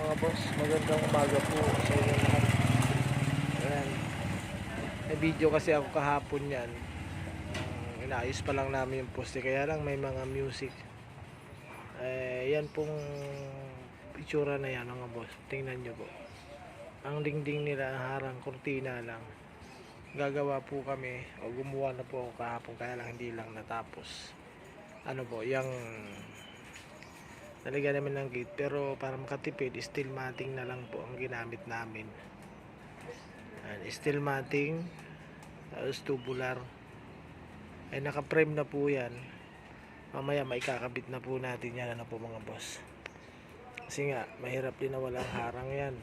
mga boss, magandang umaga po sa inyo lahat. Ayan. May video kasi ako kahapon yan. Inaayos pa lang namin yung poste, kaya lang may mga music. Yan pong itsura na yan mga boss. Tingnan nyo po. Ang dingding nila, harang kurtina lang. Gagawa po kami, o gumawa na po ako kahapon, kaya lang hindi lang natapos. Ano po, yung nalagyan namin ng gate, pero para makatipid, steel matting na lang po ang ginamit namin. Steel matting, tapos tubular. Ay naka-frame na po yan. Mamaya maikakabit na po natin yan, ano po mga boss. Kasi nga, mahirap din na walang harang yan.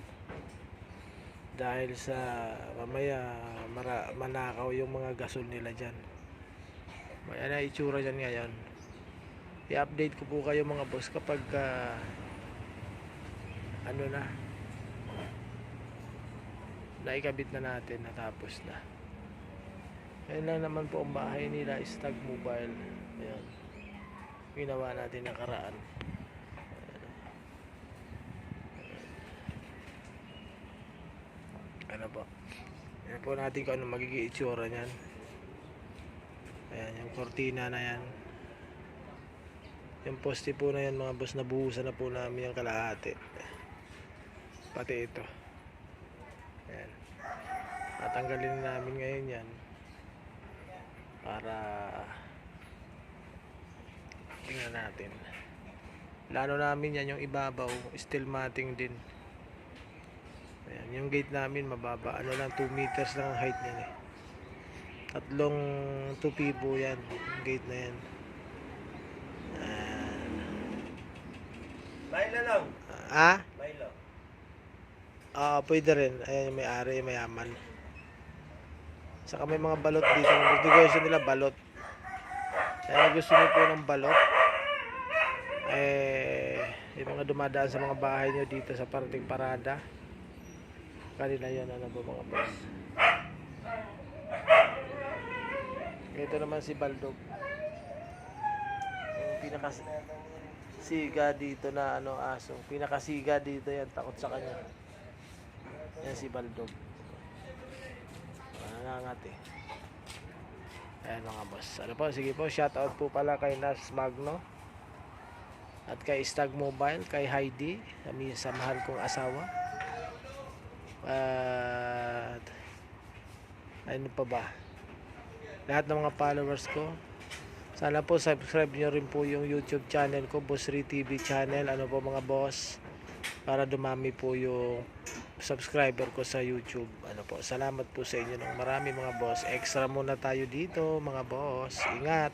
Dahil sa mamaya manakaw yung mga gasol nila dyan. May na itsura dyan ngayon. I-update ko po kayo mga boss kapag ano na, naikabit na natin, natapos na. Ayan lang naman po ang bahay nila, Stag Mobile. Ayan, ginawa natin nakaraan. Ano po, ayan po natin kung ano magiging itsura nyan. Ayan, yung kortina na yan, yung poste po na yan mga boss, nabuhusan na po namin yung kalahati, pati ito. Ayan, tatanggalin namin ngayon yan para tingnan natin. Plano namin yan, yung ibabaw steel matting din. Ayan, yung gate namin mababa, ano lang, 2 meters lang ang height niyan eh. Tatlong tupibo yan, yung gate na yan. Milo lang. Milo. Pwede rin. Ayan yung may-ari, mayaman. Saka may mga balot dito. Gusto nila balot. Kaya gusto nyo po ng balot, yung mga dumadaan sa mga bahay nyo dito sa parating parada, kanila yun, ano ba mga boss. Ito naman si Baldog, yung pinakasiga dito na ano, aso. Pinakasiga dito yan, takot sa kanya. Yan si Baldog, nangangat eh. Ayan mga boss. Ano po, sige po, shoutout po pala kay Nas Magno at kay Stag Mobile, kay Heidi, sa mahal kong asawa. At ano pa ba, lahat ng mga followers ko, sana po subscribe nyo rin po yung YouTube channel ko, Boss Ri TV channel, ano po mga boss, para dumami po yung subscriber ko sa YouTube. Ano po, salamat po sa inyo ng marami mga boss. Extra muna tayo dito mga boss. Ingat.